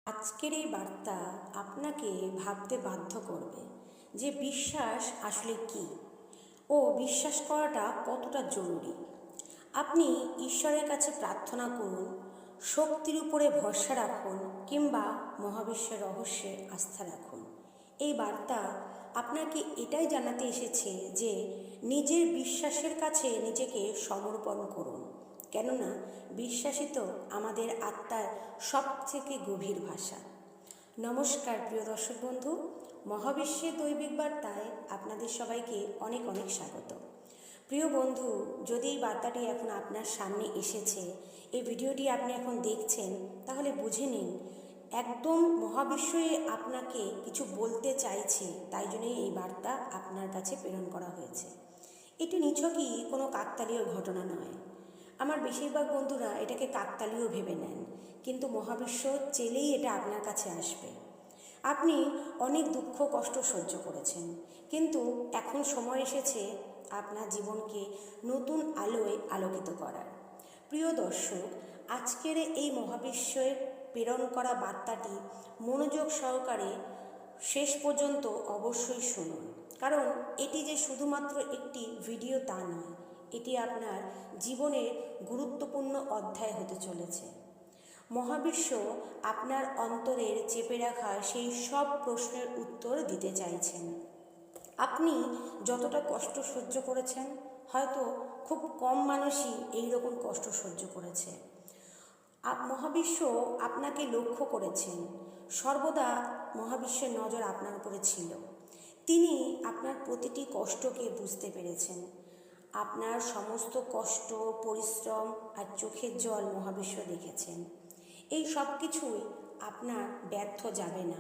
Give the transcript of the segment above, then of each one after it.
আজকের এই বার্তা আপনাকে ভাবতে বাধ্য করবে যে বিশ্বাস আসলে কী ও বিশ্বাস করাটা কতটা জরুরি। আপনি ঈশ্বরের কাছে প্রার্থনা করুন, শক্তির উপরে ভরসা রাখুন কিংবা মহাবিশ্বের রহস্যে আস্থা রাখুন। এই বার্তা আপনাকে এটাই জানাতে এসেছে যে নিজের বিশ্বাসের কাছে নিজেকে সমর্পণ করুন, কেননা বিশ্বাসই তো আমাদের আত্মার সবথেকে গভীর ভাষা। নমস্কার প্রিয় দর্শক বন্ধু, মহাবিশ্বের দৈবিক বার্তায় আপনাদের সবাইকে অনেক অনেক স্বাগত। প্রিয় বন্ধু, যদি এই বার্তাটি এখন আপনার সামনে এসেছে, এই ভিডিওটি আপনি এখন দেখছেন, তাহলে বুঝে নিন একদম মহাবিশ্বই আপনাকে কিছু বলতে চাইছে, তাই জন্যই এই বার্তা আপনার কাছে প্রেরণ করা হয়েছে। এটি নিছকই কোনো কাকতালীয় ঘটনা নয়। আমার বেশিরভাগ বন্ধুরা এটাকে কাকতালীয় ভেবে নেন, কিন্তু মহাবিশ্ব চেলেই এটা আপনার কাছে আসবে। আপনি অনেক দুঃখ কষ্ট সহ্য করেছেন, কিন্তু এখন সময় এসেছে আপনার জীবনকে নতুন আলোয় আলোকিত করার। প্রিয় দর্শক, আজকের এই মহাবিশ্বের প্রেরণ করা বার্তাটি মনোযোগ সহকারে শেষ পর্যন্ত অবশ্যই শুনুন, কারণ এটি যে শুধুমাত্র একটি ভিডিও তা নয়, এটি আপনার জীবনের গুরুত্বপূর্ণ অধ্যায় হতে চলেছে। মহাবিশ্ব আপনার অন্তরের চেপে রাখা সেই সব প্রশ্নের উত্তর দিতে চাইছেন। আপনি যতটা কষ্ট সহ্য করেছেন, হয়তো খুব কম মানুষই এই রকম কষ্ট সহ্য করেছে। মহাবিশ্ব আপনাকে লক্ষ্য করেছেন, সর্বদা মহাবিশ্বের নজর আপনার উপরে ছিল। তিনি আপনার প্রতিটি কষ্টকে বুঝতে পেরেছেন। আপনার সমস্ত কষ্ট, পরিশ্রম আর চোখের জল মহাবিশ্ব দেখেছেন। এই সব কিছুই আপনার ব্যর্থ যাবে না।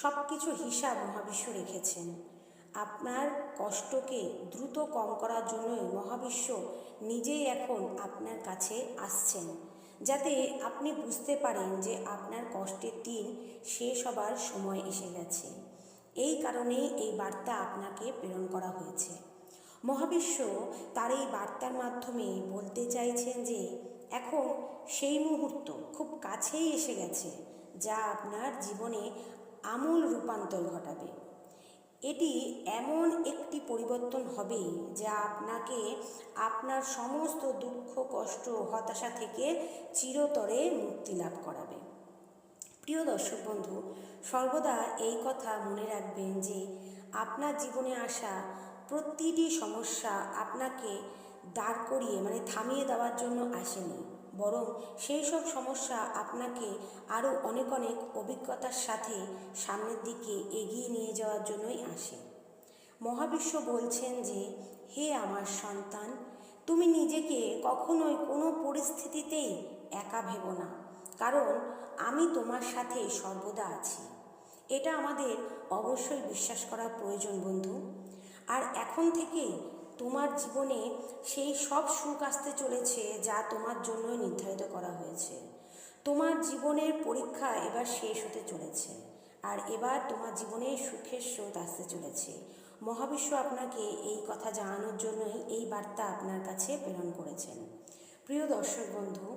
সব কিছুর হিসাব মহাবিশ্ব রেখেছেন। আপনার কষ্টকে দ্রুত কম করার জন্যই মহাবিশ্ব নিজেই এখন আপনার কাছে আসছেন, যাতে আপনি বুঝতে পারেন যে আপনার কষ্টের দিন শেষ হবার সময় এসে গেছে। এই কারণেই এই বার্তা আপনাকে প্রেরণ করা হয়েছে। মহাবিশ্ব তার এই বার্তার মাধ্যমে বলতে চাইছেন যে এখন সেই মুহূর্ত খুব কাছেই এসে গেছে, যা আপনার জীবনে আমূল রূপান্তর ঘটাবে। এটি এমন একটি পরিবর্তন হবে যা আপনাকে আপনার সমস্ত দুঃখ, কষ্ট, হতাশা থেকে চিরতরে মুক্তি লাভ করাবে। প্রিয় দর্শক বন্ধু, সর্বদা এই কথা মনে রাখবেন যে আপনার জীবনে আসা প্রতিটি সমস্যা আপনাকে দাঁড় করিয়ে থামিয়ে দেওয়ার জন্য আসেনি, বরং সেই সব সমস্যা আপনাকে আরও অনেক অনেক অভিজ্ঞতার সাথে সামনের দিকে এগিয়ে নিয়ে যাওয়ার জন্যই আসে। মহাবিশ্ব বলছেন যে হে আমার সন্তান, তুমি নিজেকে কখনোই কোনো পরিস্থিতিতেই একা ভেবো না, কারণ আমি তোমার সাথে সর্বদা আছি। এটা আমাদের অবশ্যই বিশ্বাস করা প্রয়োজন বন্ধু। আর এখন থেকে তোমার জীবনে সেই সব সুখ আসতে চলেছে যা তোমার জন্যই নির্ধারিত করা হয়েছে। তোমার জীবনের পরীক্ষা এবার শেষ হতে চলেছে, আর এবার তোমার জীবনে সুখের স্রোত আসতে চলেছে। মহাবিশ্ব আপনাকে এই কথা জানানোর জন্যই এই বার্তা আপনার কাছে প্রেরণ করেছেন। প্রিয় দর্শক বন্ধু,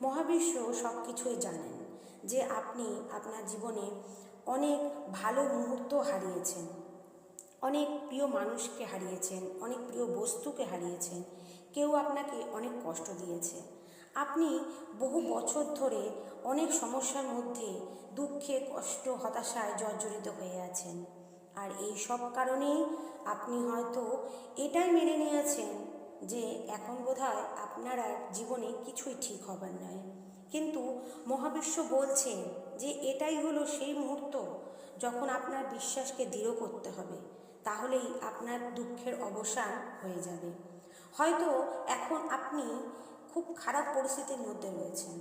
মহাবিশ্ব সব কিছুই জানেন যে আপনি আপনার জীবনে অনেক ভালো মুহূর্ত হারিয়েছেন, অনেক প্রিয় মানুষকে হারিয়েছেন, অনেক প্রিয় বস্তুকে হারিয়েছেন, কেউ আপনাকে অনেক কষ্ট দিয়েছে। আপনি বহু বছর ধরে অনেক সমস্যার মধ্যে দুঃখে, কষ্ট, হতাশায় জর্জরিত হয়ে আছেন। আর এই সব কারণেই আপনি হয়তো এটাই মেনে নিয়েছেন যে এখন বোধহয় আপনার আর জীবনে কিছুই ঠিক হবার নয়। কিন্তু মহাবিশ্ব বলছেন যে এটাই হলো সেই মুহূর্ত যখন আপনার বিশ্বাসকে দৃঢ় করতে হবে, তাহলেই আপনার দুঃখের অবসান হয়ে যাবে। হয়তো এখন আপনি খুব খারাপ পরিস্থিতির মধ্যে রয়েছেন,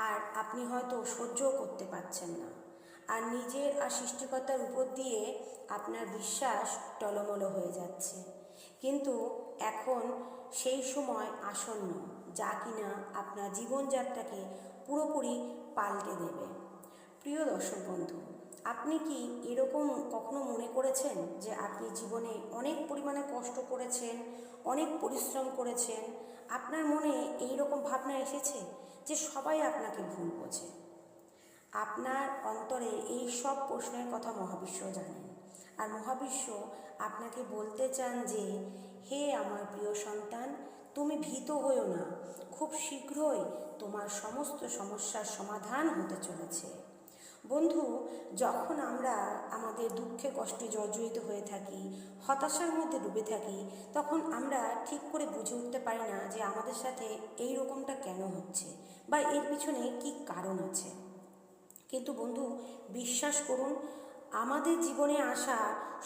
আর আপনি হয়তো সহ্যও করতে পারছেন না, আর নিজের আর সৃষ্টিকর্তার উপর দিয়ে আপনার বিশ্বাস টলমল হয়ে যাচ্ছে। কিন্তু এখন সেই সময় আসন্ন, যা কিনা আপনার জীবনযাত্রাকে পুরোপুরি পাল্টে দেবে। প্রিয় দর্শক বন্ধু, আপনি কি এরকম কখনো মনে করেছেন যে আপনি জীবনে অনেক পরিমাণে কষ্ট করেছেন, অনেক পরিশ্রম করেছেন, আপনার মনে এই রকম ভাবনা এসেছে যে সবাই আপনাকে ভুল বোঝে? আপনার অন্তরে এই সব প্রশ্নের কথা মহাবিশ্ব জানেন, আর মহাবিশ্ব আপনাকে বলতে চান যে, হে আমার প্রিয় সন্তান, তুমি ভীত হইও না, খুব শীঘ্রই তোমার সমস্ত সমস্যার সমাধান হতে চলেছে। বন্ধু, যখন আমরা আমাদের দুঃখে কষ্টে জর্জরিত হয়ে থাকি, হতাশার মধ্যে ডুবে থাকি, তখন আমরা ঠিক করে বুঝে উঠতে পারি না যে আমাদের সাথে এই রকমটা কেন হচ্ছে বা এর পিছনে কি কারণ আছে। কিন্তু বন্ধু, বিশ্বাস করুন, আমাদের জীবনে আসা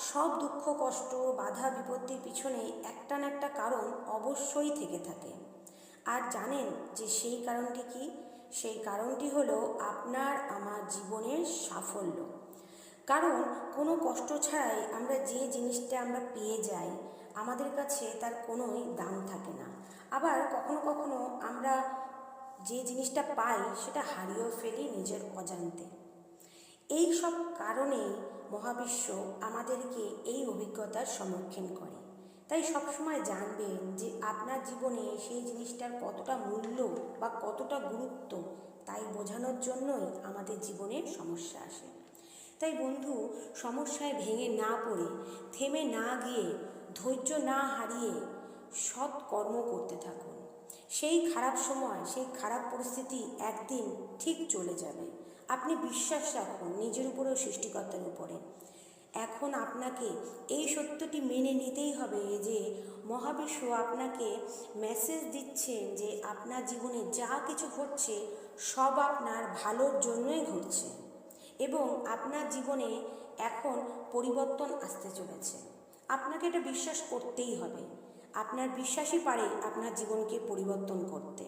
সব দুঃখ কষ্ট বাধা বিপত্তির পিছনে একটা না একটা কারণ অবশ্যই থেকে থাকে। আর জানেন যে সেই কারণটি কি? সেই কারণটি হলো আপনার আমার জীবনের সাফল্য। কারণ কোনো কষ্ট ছাড়াই আমরা যে জিনিসটা আমরা পেয়ে যাই, আমাদের কাছে তার কোনোই দাম থাকে না। আবার কখনো কখনো আমরা যে জিনিসটা পাই সেটা হারিয়েও ফেলি নিজের অজান্তে। এই সব কারণেই মহাবিশ্ব আমাদেরকে এই অভিজ্ঞতার সম্মুখীন করে। তাই সবসময় জানবেন যে আপনার জীবনে সেই জিনিসটার কতটা মূল্য বা কতটা গুরুত্ব, তাই বোঝানোর জন্যই আমাদের জীবনে সমস্যা আসে। তাই বন্ধু, সমস্যায় ভেঙে না পড়ে, থেমে না গিয়ে, ধৈর্য না হারিয়ে সৎ কর্ম করতে থাকুন। সেই খারাপ সময়, সেই খারাপ পরিস্থিতি একদিন ঠিক চলে যাবে। আপনি বিশ্বাস রাখুন নিজের উপরেও সৃষ্টিকর্তার উপরে। এখন আপনাকে এই সত্যটি মেনে নিতেই হবে যে মহাবিশ্ব আপনাকে মেসেজ দিচ্ছেন যে আপনার জীবনে যা কিছু ঘটছে সব আপনার ভালোর জন্যই ঘটছে, এবং আপনার জীবনে এখন পরিবর্তন আসতে চলেছে। আপনাকে এটা বিশ্বাস করতেই হবে। আপনার বিশ্বাসই পারে আপনার জীবনকে পরিবর্তন করতে।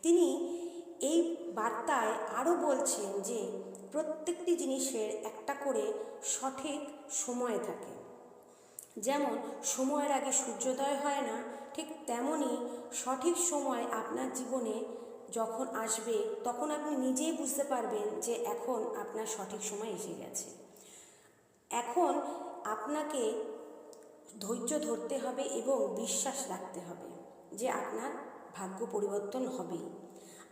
তিনি এই বার্তায় আরও বলছেন যে প্রত্যেকটি জিনিসের একটা করে সঠিক সময় থাকে। যেমন সময়ের আগে সূর্যোদয় হয় না, ঠিক তেমনই সঠিক সময় আপনার জীবনে যখন আসবে তখন আপনি নিজেই বুঝতে পারবেন যে এখন আপনার সঠিক সময় এসে গেছে। এখন আপনাকে ধৈর্য ধরতে হবে এবং বিশ্বাস রাখতে হবে যে আপনার ভাগ্য পরিবর্তন হবেই।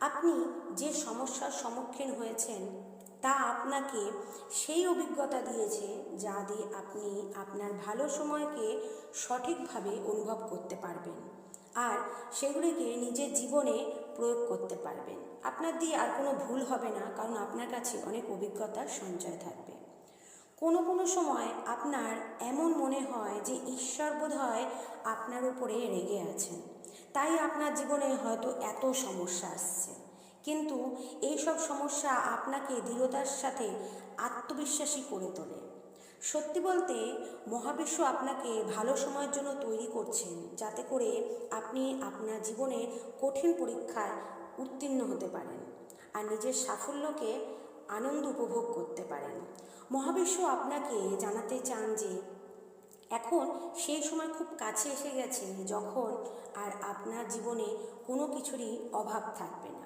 আপনি যে সমস্যার সম্মুখীন হয়েছেন তা আপনাকে সেই অভিজ্ঞতা দিয়েছে যা দিয়ে আপনি আপনার ভালো সময়কে সঠিকভাবে অনুভব করতে পারবেন আর সেগুলিকে নিজের জীবনে প্রয়োগ করতে পারবেন। আপনার দিয়ে আর কোনো ভুল হবে না, কারণ আপনার কাছে অনেক অভিজ্ঞতার সঞ্চয় থাকবে। কোনো কোনো সময় আপনার এমন মনে হয় যে ঈশ্বর বোধহয় আপনার উপরে রেগে আছেন, তাই আপনার জীবনে হয়তো এত সমস্যা আসছে। কিন্তু এইসব সমস্যা আপনাকে দৃঢ়তার সাথে আত্মবিশ্বাসী করে তোলে। সত্যি বলতে মহাবিশ্ব আপনাকে ভালো সময়ের জন্য তৈরি করছেন, যাতে করে আপনি আপনার জীবনে কঠিন পরীক্ষায় উত্তীর্ণ হতে পারেন আর নিজের সাফল্যকে আনন্দ উপভোগ করতে পারেন। মহাবিশ্ব আপনাকে জানাতে চান যে এখন সেই সময় খুব কাছে এসে গেছে যখন আর আপনার জীবনে কোনো কিছুরই অভাব থাকবে না।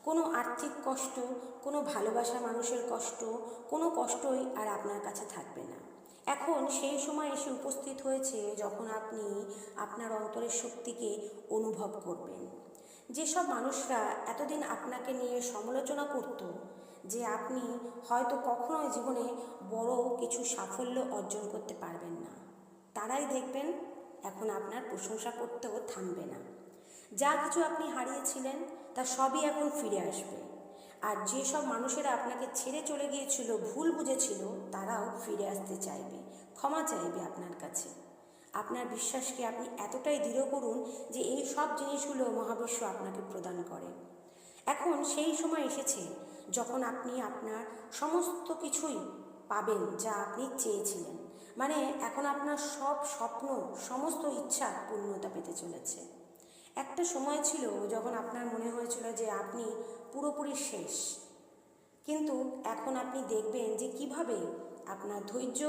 কোনো আর্থিক কষ্ট, কোনো ভালোবাসা মানুষের কষ্ট, কোনো কষ্টই আর আপনার কাছে থাকবে না। এখন সেই সময় এসে উপস্থিত হয়েছে যখন আপনি আপনার অন্তরের শক্তিকে অনুভব করবেন। যেসব মানুষরা এতদিন আপনাকে নিয়ে সমালোচনা করত যে আপনি হয়তো কখনোই জীবনে বড় কিছু সাফল্য অর্জন করতে পারবেন না, তারাই দেখবেন এখন আপনার প্রশংসা করতেও থামবে না। যা কিছু আপনি হারিয়েছিলেন তা সবই এখন ফিরে আসবে। আর যেসব মানুষেরা আপনাকে ছেড়ে চলে গিয়েছিল, ভুল বুঝেছিল, তারাও ফিরে আসতে চাইবে, ক্ষমা চাইবে আপনার কাছে। আপনার বিশ্বাসকে আপনি এতটাই দৃঢ় করুন যে এই সব জিনিসগুলো মহাবিশ্ব আপনাকে প্রদান করে। এখন সেই সময় এসেছে যখন আপনি আপনার সমস্ত কিছুই পাবেন যা আপনি চেয়েছিলেন। মানে এখন আপনার সব স্বপ্ন, সমস্ত ইচ্ছা পূর্ণতা পেতে চলেছে। একটা সময় ছিল যখন আপনার মনে হয়েছিল যে আপনি পুরোপুরি শেষ, কিন্তু এখন আপনি দেখবেন যে কিভাবে আপনার ধৈর্য,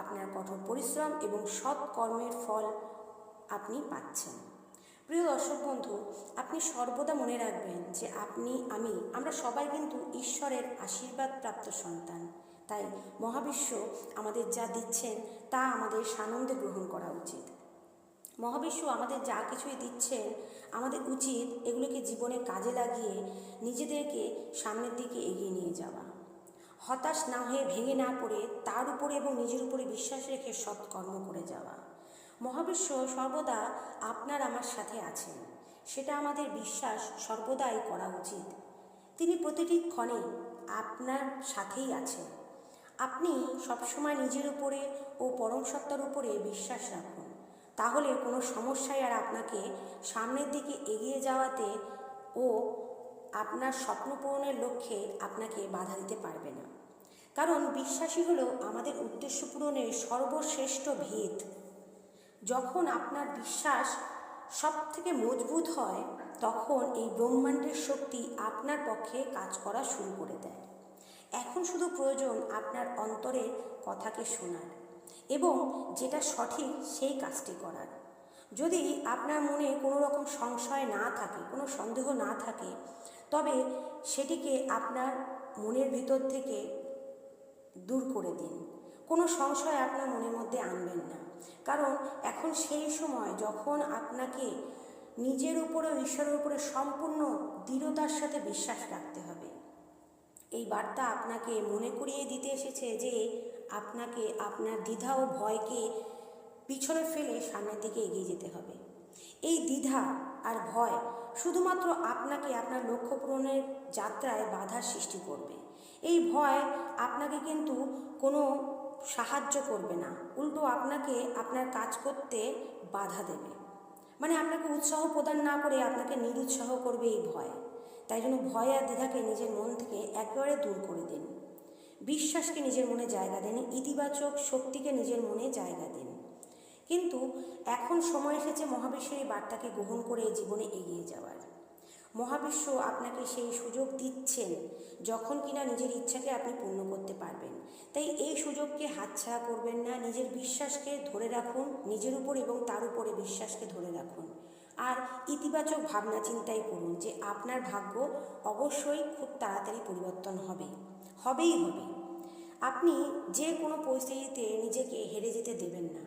আপনার কঠোর পরিশ্রম এবং সৎ কর্মের ফল আপনি পাচ্ছেন। প্রিয় দর্শক বন্ধু, আপনি সর্বদা মনে রাখবেন যে আমরা সবাই কিন্তু ঈশ্বরের আশীর্বাদ প্রাপ্ত সন্তান। তাই মহাবিশ্ব আমাদের যা দিচ্ছেন তা আমাদের সানন্দে গ্রহণ করা উচিত। মহাবিশ্ব আমাদের যা কিছুই দিচ্ছেন, আমাদের উচিত এগুলোকে জীবনে কাজে লাগিয়ে নিজেদেরকে সামনের দিকে এগিয়ে নিয়ে যাওয়া। হতাশ না হয়ে ভেঙে না পড়ে তার উপরে এবং নিজের উপরে বিশ্বাস রেখে সৎকর্ম করে যাওয়া। মহাবিশ্ব সর্বদা আপনার আমার সাথে আছেন, সেটা আমাদের বিশ্বাস সর্বদাই করা উচিত। তিনি প্রতিটি ক্ষণে আপনার সাথেই আছেন। আপনি সবসময় নিজের উপরে ও পরম সত্তার উপরে বিশ্বাস রাখুন, তাহলে কোনো সমস্যায় আর আপনাকে সামনের দিকে এগিয়ে যাওয়াতে ও আপনার স্বপ্ন পূরণের লক্ষ্যে আপনাকে বাধা দিতে পারবে না। কারণ বিশ্বাসই হলো আমাদের উদ্দেশ্য পূরণের সর্বশ্রেষ্ঠ ভিত। যখন আপনার বিশ্বাস সব থেকে মজবুত হয়, তখন এই ব্রহ্মাণ্ডের শক্তি আপনার পক্ষে কাজ করা শুরু করে দেয়। এখন শুধু প্রয়োজন আপনার অন্তরের কথাকে শোনার এবং যেটা সঠিক সেই কাজটি করার। যদি আপনার মনে কোনো রকম সংশয় না থাকে, কোনো সন্দেহ না থাকে, তবে সেটিকে আপনার মনের ভিতর থেকে দূর করে দিন। কোনো সংশয় আপনার মনের মধ্যে আনবেন না, কারণ এখন সেই সময় যখন আপনাকে নিজের উপরে ও ঈশ্বরের উপরে সম্পূর্ণ দৃঢ়তার সাথে বিশ্বাস রাখতে হবে। এই বার্তা আপনাকে মনে করিয়ে দিতে এসেছে যে আপনাকে আপনার দ্বিধা ও ভয়কে পিছনে ফেলে সামনের দিকে এগিয়ে যেতে হবে। এই দ্বিধা আর ভয় শুধুমাত্র আপনাকে আপনার লক্ষ্য পূরণের যাত্রায় বাধার সৃষ্টি করবে। এই ভয় আপনাকে কিন্তু কোনো সাহায্য করবে না, উল্টো আপনাকে আপনার কাজ করতে বাধা দেবে। মানে আপনাকে উৎসাহ প্রদান না করে আপনাকে নিরুৎসাহ করবে এই ভয়। তাই জন্য ভয় আর দ্বিধাকে নিজের মন থেকে একেবারে দূর করে দিন। বিশ্বাসকে নিজের মনে জায়গা দিন, ইতিবাচক শক্তিকে নিজের মনে জায়গা দিন। কিন্তু এখন সময় এসেছে মহাবিশ্বের এই বার্তাকে গ্রহণ করে জীবনে এগিয়ে যাওয়ার। মহাবিশ্ব আপনাকে সেই সুযোগ দিচ্ছেন যখন কিনা নিজের ইচ্ছাকে আপনি পূর্ণ করতে পারবেন। তাই এই সুযোগকে হাতছাড়া করবেন না। নিজের বিশ্বাসকে ধরে রাখুন, নিজের উপর এবং তার উপরে বিশ্বাসকে ধরে রাখুন। আর ইতিবাচক ভাবনা চিন্তাই করুন যে আপনার ভাগ্য অবশ্যই খুব তাড়াতাড়ি পরিবর্তন হবেই হবে। আপনি যে কোনো পরিস্থিতিতে নিজেকে হেরে যেতে দেবেন না,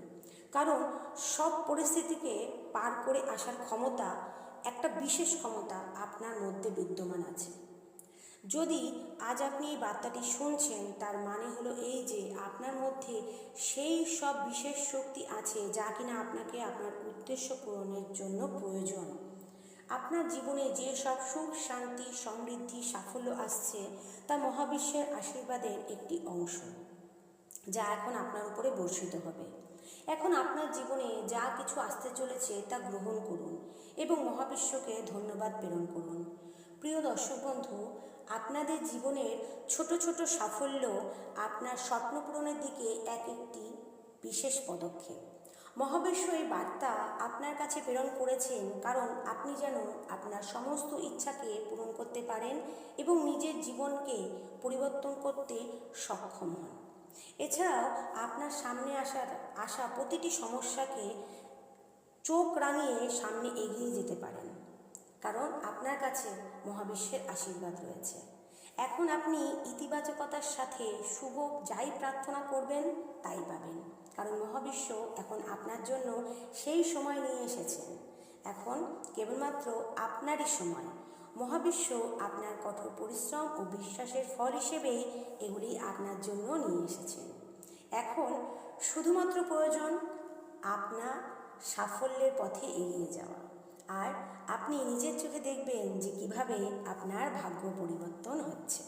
কারণ সব পরিস্থিতিকে পার করে আসার ক্ষমতা, একটা বিশেষ ক্ষমতা আপনার মধ্যে বিদ্যমান আছে। যদি আজ আপনি এই বার্তাটি শুনছেন, তার মানে হলো এই যে আপনার মধ্যে সেই সব বিশেষ শক্তি আছে যা কিনা আপনাকে আপনার উদ্দেশ্য পূরণের জন্য প্রয়োজন। আপনার জীবনে যে সব সুখ, শান্তি, সমৃদ্ধি, সাফল্য আসছে, তা মহাবিশ্বের আশীর্বাদের একটি অংশ, যা এখন আপনার উপরে বর্ষিত হবে। এখন আপনার জীবনে যা কিছু আসতে চলেছে তা গ্রহণ করুন এবং মহাবিশ্বকে ধন্যবাদ প্রেরণ করুন। প্রিয় দর্শক বন্ধু, আপনাদের জীবনের ছোট ছোট সাফল্য আপনার স্বপ্ন পূরণের দিকে এক একটি বিশেষ পদক্ষেপ। মহাবিশ্ব এই বার্তা আপনার কাছে প্রেরণ করেছেন কারণ আপনি যেন আপনার সমস্ত ইচ্ছাকে পূরণ করতে পারেন এবং নিজের জীবনকে পরিবর্তন করতে সক্ষম হন। এছাড়াও আপনার সামনে আসা প্রতিটি সমস্যাকে চোখ রাঙিয়ে সামনে এগিয়ে যেতে পারেন, কারণ আপনার কাছে মহাবিশ্বের আশীর্বাদ রয়েছে। এখন আপনি ইতিবাচকতার সাথে শুভ যাই প্রার্থনা করবেন তাই পাবেন, কারণ মহাবিশ্ব এখন আপনার জন্য সেই সময় নিয়ে এসেছেন। এখন কেবলমাত্র আপনারই সময়। মহাবিশ্ব আপনার কঠোর পরিশ্রম ও বিশ্বাসের ফল হিসেবেই এগুলি আপনার জন্য নিয়ে এসেছেন। এখন শুধুমাত্র প্রয়োজন আপনার সাফল্যের পথে এগিয়ে যাওয়া, আর আপনি নিজের চোখে দেখবেন যে কিভাবে আপনার ভাগ্য পরিবর্তন হচ্ছে।